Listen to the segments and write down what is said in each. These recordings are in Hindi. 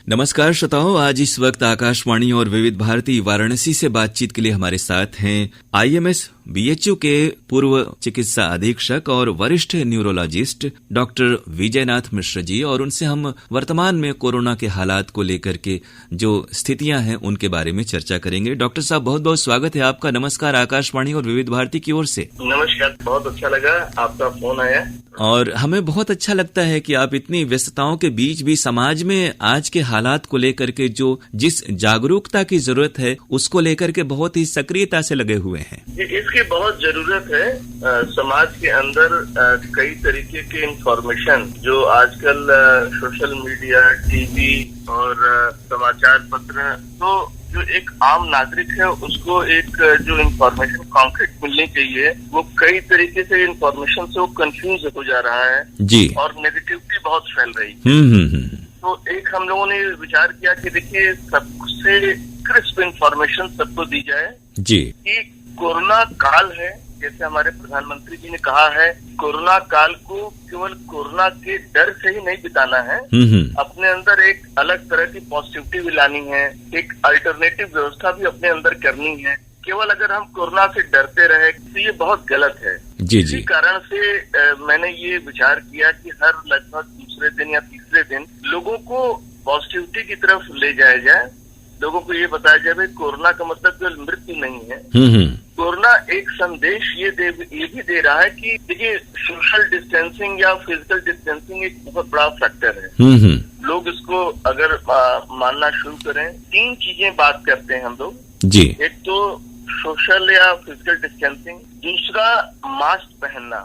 नमस्कार श्रोताओं, आज इस वक्त आकाशवाणी और विविध भारती वाराणसी से बातचीत के लिए हमारे साथ हैं आईएमएस बीएचयू के पूर्व चिकित्सा अधीक्षक और वरिष्ठ न्यूरोलॉजिस्ट डॉक्टर विजयनाथ मिश्र जी, और उनसे हम वर्तमान में कोरोना के हालात को लेकर के जो स्थितियां हैं उनके बारे में चर्चा करेंगे। डॉक्टर साहब, बहुत बहुत स्वागत है आपका। नमस्कार, आकाशवाणी और विविध भारती की ओर से। नमस्कार, बहुत अच्छा लगा आपका फोन आया और हमें बहुत अच्छा लगता है कि आप इतनी व्यस्तताओं के बीच भी समाज में आज के हालात को लेकर के जिस जागरूकता की जरूरत है उसको लेकर के बहुत ही सक्रियता से लगे हुए हैं। इसकी बहुत जरूरत है। समाज के अंदर कई तरीके के इंफॉर्मेशन जो आजकल सोशल मीडिया, टीवी और समाचार पत्र, तो जो एक आम नागरिक है उसको एक जो इंफॉर्मेशन कॉन्क्रीट मिलनी चाहिए, वो कई तरीके से इंफॉर्मेशन से वो कंफ्यूज हो जा रहा है जी, और नेगेटिविटी बहुत फैल रही। तो एक हम लोगों ने विचार किया कि देखिए, सबसे क्रिस्प इंफॉर्मेशन सबको दी जाए जी कि कोरोना काल है, जैसे हमारे प्रधानमंत्री जी ने कहा है, कोरोना काल को केवल कोरोना के डर से ही नहीं बिताना है, अपने अंदर एक अलग तरह की पॉजिटिविटी भी लानी है, एक अल्टरनेटिव व्यवस्था भी अपने अंदर करनी है। केवल अगर हम कोरोना से डरते रहे तो ये बहुत गलत है। इसी कारण से मैंने ये विचार किया कि हर लगभग दूसरे दिन या तीसरे दिन लोगों को पॉजिटिविटी की तरफ ले जाया जाए, लोगों को ये बताया जाए भाई कोरोना का मतलब केवल मृत्यु नहीं है। कोरोना एक संदेश ये भी दे रहा है कि देखिए, सोशल डिस्टेंसिंग या फिजिकल डिस्टेंसिंग एक बहुत बड़ा फैक्टर है। लोग इसको अगर मानना शुरू करें, तीन चीजें बात करते हैं हम लोग जी। एक तो सोशल या फिजिकल डिस्टेंसिंग, दूसरा मास्क पहनना,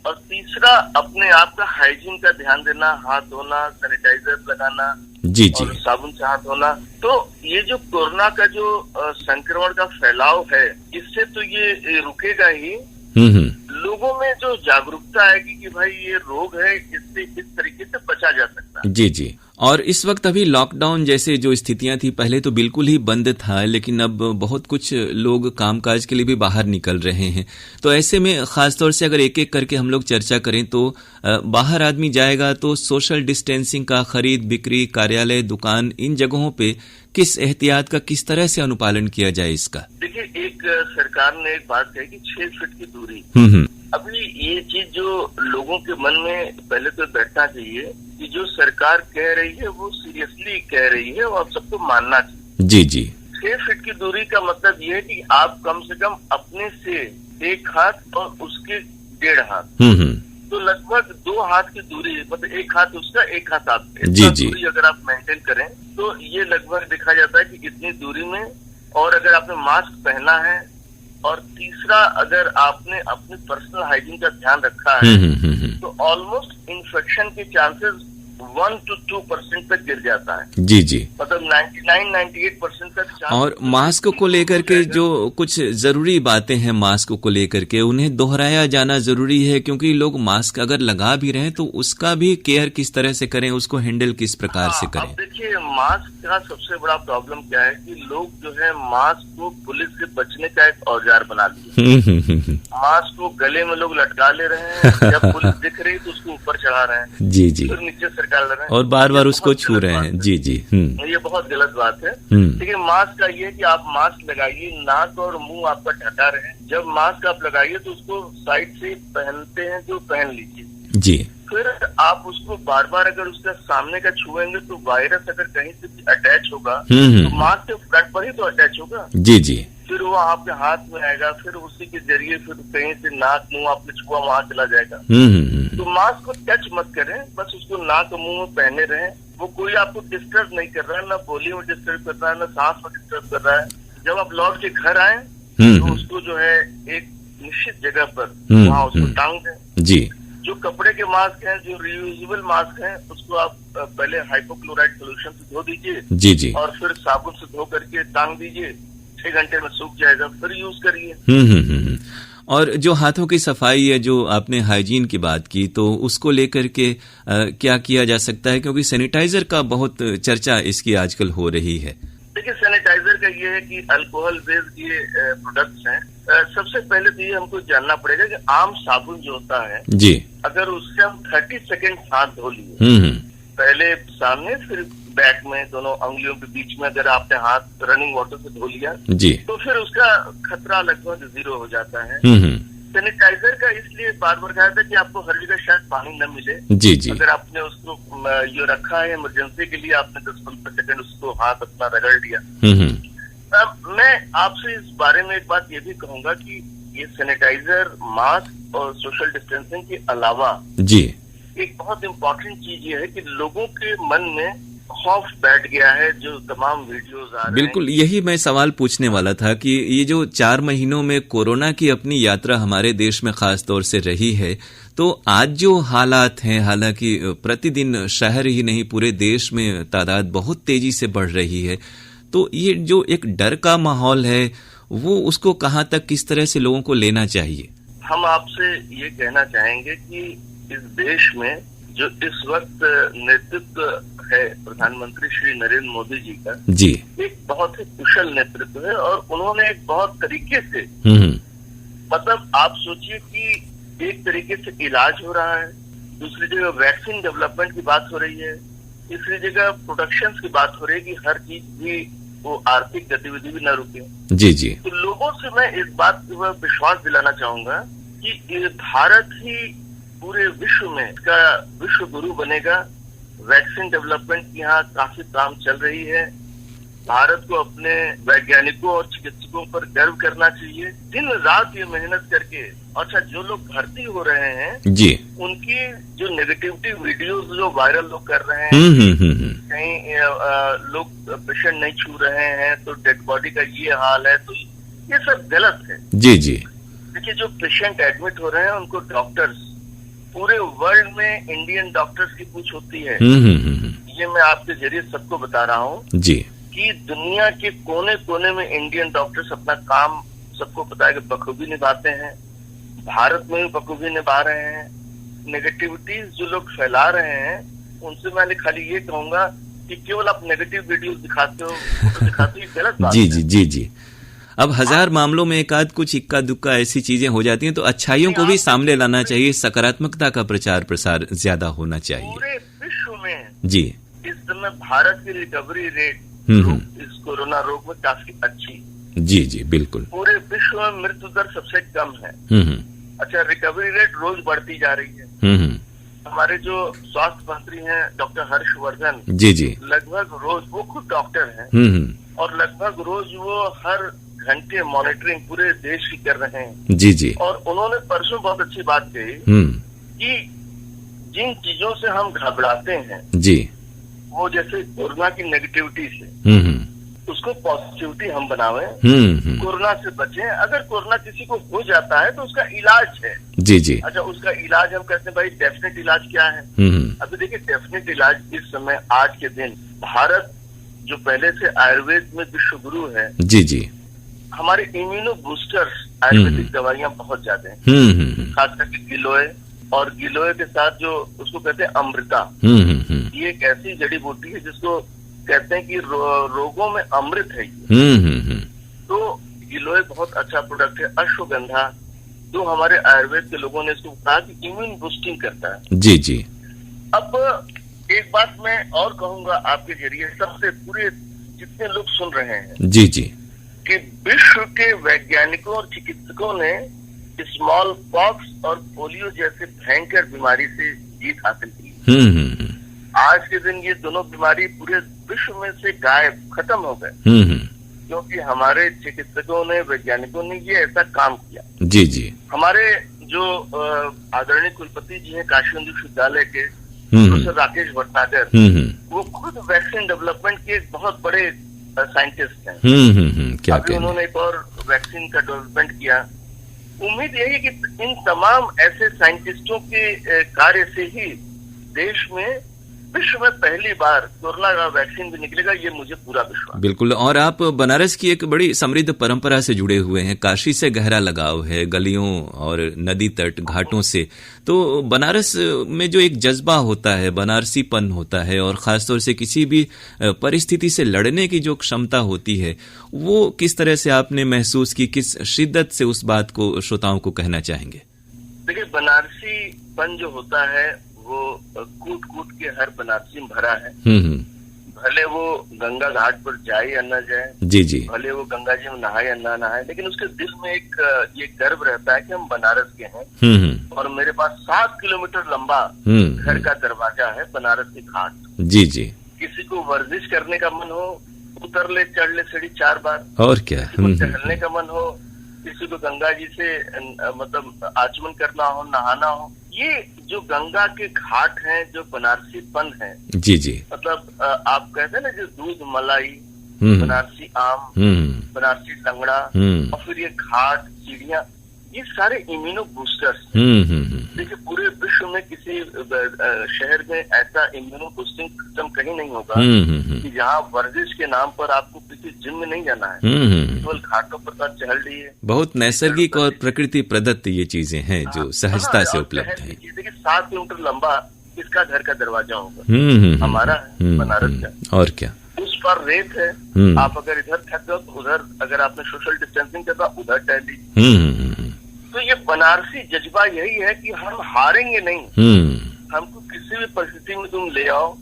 और तीसरा अपने आप का हाइजीन का ध्यान देना, हाथ धोना, सैनिटाइजर लगाना जी और साबुन से हाथ धोना। तो ये जो कोरोना का जो संक्रमण का फैलाव है, इससे तो ये रुकेगा ही। लोगों में जो जागरूकता आएगी कि भाई ये रोग है, इससे इस तरीके से बचा जा सकता है। जी जी। और इस वक्त अभी लॉकडाउन जैसे जो स्थितियां थी, पहले तो बिल्कुल ही बंद था, लेकिन अब बहुत कुछ लोग कामकाज के लिए भी बाहर निकल रहे हैं। तो ऐसे में खासतौर से अगर एक एक करके हम लोग चर्चा करें तो बाहर आदमी जाएगा तो सोशल डिस्टेंसिंग का खरीद बिक्री, कार्यालय, दुकान, इन जगहों पे किस एहतियात का किस तरह से अनुपालन किया जाए इसका? देखिए, एक सरकार ने एक बात कही कि 6 फीट की दूरी। अभी ये चीज जो लोगों के मन में पहले तो बैठना चाहिए कि जो सरकार कह रही है वो सीरियसली कह रही है और सबको मानना चाहिए। जी जी। 6 फीट की दूरी का मतलब ये है कि आप कम से कम अपने से 1 हाथ और उसके 1.5 हाथ, तो लगभग 2 हाथ की दूरी, मतलब 1 हाथ उसका 1 हाथ आपके, जी जी, दूरी अगर आप मेंटेन करें तो ये लगभग देखा जाता है कि इतनी दूरी में, और अगर आपने मास्क पहना है, और तीसरा अगर आपने अपने पर्सनल हाइजीन का ध्यान रखा है, तो ऑलमोस्ट इन्फेक्शन के चांसेस 1 to 2% तक गिर जाता है। जी जी। मतलब 99-98% तक। और मास्क को लेकर के जो कुछ जरूरी बातें हैं, मास्क को लेकर के उन्हें दोहराया जाना जरूरी है, क्योंकि लोग मास्क अगर लगा भी रहे तो उसका भी केयर किस तरह से करें, उसको हैंडल किस प्रकार से करें। अब देखिए, मास्क का सबसे बड़ा प्रॉब्लम क्या है कि लोग जो है मास्क को पुलिस से बचने का एक औजार बना लिए। मास्क को गले में लोग लटका ले रहे हैं, जब पुलिस दिख रही तो उसको ऊपर चढ़ा रहे हैं, जी जी, फिर नीचे सरकार ले रहे हैं और बार बार उसको छू रहे हैं। जी जी। ये बहुत गलत बात है। लेकिन मास्क का ये है कि आप मास्क लगाइए, नाक और मुंह आपका ढका रहे। जब मास्क आप लगाइए तो उसको साइड से पहनते हैं जो पहन लीजिए जी। फिर आप उसको बार बार अगर उसका सामने का छुएंगे तो वायरस अगर कहीं से भी अटैच होगा तो मास्क के फ्रंट पर ही तो अटैच होगा। जी जी। फिर वो आपके हाथ में आएगा, फिर उसी के जरिए फिर कहीं से नाक मुंह आपने छुआ वहां चला जाएगा। तो मास्क को टच मत करें, बस उसको नाक और मुंह में पहने रहें। वो कोई आपको डिस्टर्ब नहीं कर रहा है, ना बोली में डिस्टर्ब कर रहा है, ना सांस में डिस्टर्ब कर रहा है। जब आप लौट के घर आए तो उसको जो है एक निश्चित जगह पर वहाँ उसको टांग दें। जी। जो कपड़े के मास्क हैं, जो रियूजेबल मास्क हैं, उसको आप पहले हाइपोक्लोराइड सोल्यूशन से धो दीजिए। जी जी। और फिर साबुन से धो करके टांग दीजिए, 6 घंटे में सूख जाएगा, फिर यूज करिए। और जो हाथों की सफाई है, जो आपने हाइजीन की बात की, तो उसको लेकर के क्या किया जा सकता है, क्योंकि सैनिटाइजर का बहुत चर्चा इसकी आजकल हो रही है। देखिए, सैनिटाइजर का ये है कि अल्कोहल बेस्ड ये प्रोडक्ट्स हैं। सबसे पहले तो ये हमको जानना पड़ेगा कि आम साबुन जो होता है जी, अगर उससे हम 30 सेकेंड हाथ धो लिए, पहले सामने फिर बैक में दोनों अंगुलियों के बीच में अगर आपने हाथ रनिंग वाटर से धो लिया जी, तो फिर उसका खतरा लगभग 0 हो जाता है। हम्म, सैनिटाइजर का इसलिए बार बार कहा था कि आपको हर जगह शायद पानी न मिले। जी जी, अगर आपने उसको ये रखा है इमरजेंसी के लिए, आपने 10-15 सेकंड उसको हाथ अपना रगड़ लिया। अब मैं आपसे इस बारे में एक बात ये भी कहूंगा कि ये सैनिटाइजर, मास्क और सोशल डिस्टेंसिंग के अलावा जी, एक बहुत इम्पोर्टेंट चीज ये है कि लोगों के मन में खौफ बैठ गया है। जो तमाम वीडियोस आ रहे हैं, बिल्कुल यही मैं सवाल पूछने वाला था कि ये जो 4 महीनों में कोरोना की अपनी यात्रा हमारे देश में खास तौर से रही है, तो आज जो हालात हैं, हालांकि प्रतिदिन शहर ही नहीं पूरे देश में तादाद बहुत तेजी से बढ़ रही है, तो ये जो एक डर का माहौल है वो उसको कहाँ तक किस तरह से लोगों को लेना चाहिए? हम आपसे ये कहना चाहेंगे कि इस देश में जो इस वक्त नेतृत्व है प्रधानमंत्री श्री नरेंद्र मोदी जी का, जी, एक बहुत ही कुशल नेतृत्व है और उन्होंने एक बहुत तरीके से मतलब आप सोचिए कि एक तरीके से इलाज हो रहा है, दूसरी जगह वैक्सीन डेवलपमेंट की बात हो रही है, तीसरी जगह प्रोडक्शन की बात हो रही है कि हर चीज भी वो आर्थिक गतिविधि भी न रुके। जी जी, तो लोगों से मैं इस बात पर विश्वास दिलाना चाहूंगा कि ये भारत ही पूरे विश्व में इसका विश्व गुरु बनेगा। वैक्सीन डेवलपमेंट की यहाँ काफी काम चल रही है। भारत को अपने वैज्ञानिकों और चिकित्सकों पर गर्व करना चाहिए। दिन रात ये मेहनत करके, अच्छा जो लोग भर्ती हो रहे हैं जी, उनकी जो नेगेटिविटी वीडियोस जो वायरल लोग कर रहे हैं, कहीं लोग पेशेंट नहीं छू रहे हैं तो डेड बॉडी का ये हाल है, तो ये सब गलत है। जी जी, देखिए जो पेशेंट एडमिट हो रहे हैं उनको डॉक्टर्स, पूरे वर्ल्ड में इंडियन डॉक्टर्स की पूछ होती है। ये मैं आपके जरिए सबको बता रहा हूँ जी, कि दुनिया के कोने कोने में इंडियन डॉक्टर्स अपना काम सबको पता है कि बखूबी निभाते हैं। भारत में भी बखूबी निभा रहे हैं। नेगेटिविटीज जो लोग फैला रहे हैं उनसे मैं खाली ये कहूंगा कि केवल आप नेगेटिव वीडियो दिखाते हो, दिखाते हो, गलत बात जी है। जी जी जी। अब 1000 मामलों में एकाध कुछ इक्का दुक्का ऐसी चीजें हो जाती हैं, तो अच्छाइयों को भी सामने लाना चाहिए, सकारात्मकता का प्रचार प्रसार ज्यादा होना चाहिए। पूरे विश्व में जी, इस समय भारत की रिकवरी रेट इस कोरोना रोग में काफी अच्छी। जी जी, बिल्कुल। पूरे विश्व में मृत्यु दर सबसे कम है। अच्छा, रिकवरी रेट रोज बढ़ती जा रही है। हमारे जो स्वास्थ्य मंत्री हैं डॉक्टर हर्षवर्धन जी जी, लगभग रोज, वो खुद डॉक्टर हैं और लगभग रोज वो हर घंटे मॉनिटरिंग पूरे देश की कर रहे हैं। जी जी, और उन्होंने परसों बहुत अच्छी बात कही कि जिन चीजों से हम घबराते हैं जी, वो जैसे कोरोना की नेगेटिविटी से उसको पॉजिटिविटी हम बनावे, कोरोना से बचें। अगर कोरोना किसी को हो जाता है तो उसका इलाज है। जी जी, अच्छा उसका इलाज हम कहते हैं भाई डेफिनेट इलाज क्या है। अभी देखिए डेफिनेट इलाज इस समय आज के दिन भारत जो पहले से आयुर्वेद में विश्व गुरु है, जी जी, हमारे इम्यूनो बूस्टर्स आयुर्वेदिक दवाइयां बहुत ज्यादा हैं, खास करके गिलोय, और गिलोय के साथ जो उसको कहते हैं अमृता, ये एक ऐसी जड़ी बूटी है जिसको कहते हैं कि रोगों में अमृत है ये। तो गिलोय बहुत अच्छा प्रोडक्ट है। अश्वगंधा, जो हमारे आयुर्वेद के लोगों ने इसको कहा कि इम्यून बूस्टिंग करता है। जी जी। अब एक बात मैं और कहूंगा आपके जरिए सबसे, पूरे जितने लोग सुन रहे हैं, जी जी, कि विश्व के वैज्ञानिकों और चिकित्सकों ने स्मॉल पॉक्स और पोलियो जैसे भयंकर बीमारी से जीत हासिल की। आज के दिन ये दोनों बीमारी पूरे विश्व में से गायब, खत्म हो गए, क्योंकि हमारे चिकित्सकों ने, वैज्ञानिकों ने ये ऐसा काम किया। जी जी। हमारे जो आदरणीय कुलपति जी हैं काशी हिंदू विश्वविद्यालय के, प्रोफेसर राकेश भटनागर, वो खुद वैक्सीन डेवलपमेंट के एक बहुत बड़े साइंटिस्ट हैं। क्या अभी उन्होंने एक और वैक्सीन का डेवलपमेंट किया। उम्मीद यही कि इन तमाम ऐसे साइंटिस्टों के कार्य से ही देश में, विश्व में पहली बार कोरोना का वैक्सीन भी निकलेगा, ये मुझे पूरा विश्वास। बिल्कुल। और आप बनारस की एक बड़ी समृद्ध परंपरा से जुड़े हुए हैं, काशी से गहरा लगाव है, गलियों और नदी तट घाटों से। तो बनारस में जो एक जज्बा होता है, बनारसीपन होता है, और खासतौर से किसी भी परिस्थिति से लड़ने की जो क्षमता होती है, वो किस तरह से आपने महसूस की, किस शिद्दत से उस बात को श्रोताओं को कहना चाहेंगे? देखिए, बनारसीपन जो होता है वो कूट कूट के हर बनारसी में भरा है। भले वो गंगा घाट पर जाए या न जाए, जी जी, भले वो गंगा जी में नहाए या ना नहाए, लेकिन उसके दिल में एक ये गर्व रहता है कि हम बनारस के हैं और मेरे पास 7 किलोमीटर लंबा घर का दरवाजा है बनारस के घाट। जी जी। किसी को वर्जिश करने का मन हो, उतर ले चढ़ ले सीढ़ी 4 बार, और क्या, किसी को टहलने का मन हो, किसी को गंगा जी से मतलब आचमन करना हो, नहाना हो, ये जो गंगा के घाट हैं, जो बनारसीपन है, जी जी, मतलब आप कहते हैं ना, जो दूध मलाई, बनारसी आम, बनारसी लंगड़ा, और फिर ये घाट, सीढ़ियाँ, ये सारे इम्यूनो बूस्टर्स। देखिए पूरे विश्व में किसी शहर में ऐसा इम्यूनो बूस्टिंग सिस्टम कहीं नहीं होगा कि जहाँ वर्जिश के नाम पर आपको किसी जिम में नहीं जाना है, केवल घाटों पर चहल रही है। बहुत नैसर्गिक और प्रकृति प्रदत्त ये चीजें हैं जो सहजता से उपलब्ध है। देखिए 7 किलोमीटर लंबा इसका घर का दरवाजा होगा, हमारा है बनारस का, और क्या, उस पर रेत है, आप अगर इधर थक जाओ तो उधर, अगर आपने सोशल डिस्टेंसिंग करना उधर टहल लीजिए। तो ये बनारसी जज्बा यही है कि हम हारेंगे नहीं, हमको किसी भी परिस्थिति में तुम ले आओ,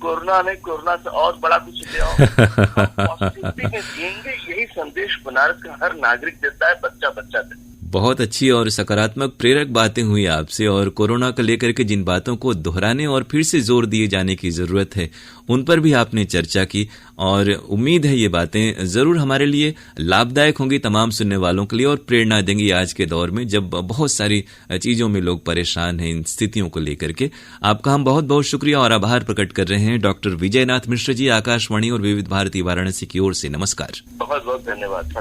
कोरोना नहीं, कोरोना से और बड़ा कुछ ले आओ, पॉजिटिविटी में जिएंगे, यही संदेश बनारस का हर नागरिक देता है, बच्चा बच्चा देता है। बहुत अच्छी और सकारात्मक प्रेरक बातें हुई आपसे, और कोरोना को लेकर के जिन बातों को दोहराने और फिर से जोर दिए जाने की जरूरत है उन पर भी आपने चर्चा की, और उम्मीद है ये बातें जरूर हमारे लिए लाभदायक होंगी, तमाम सुनने वालों के लिए, और प्रेरणा देंगी आज के दौर में जब बहुत सारी चीजों में लोग परेशान हैं इन स्थितियों को लेकर के। आपका हम बहुत बहुत शुक्रिया और आभार प्रकट कर रहे हैं डॉक्टर विजयनाथ मिश्र जी, आकाशवाणी और विविध भारती वाराणसी की ओर से नमस्कार। बहुत बहुत धन्यवाद।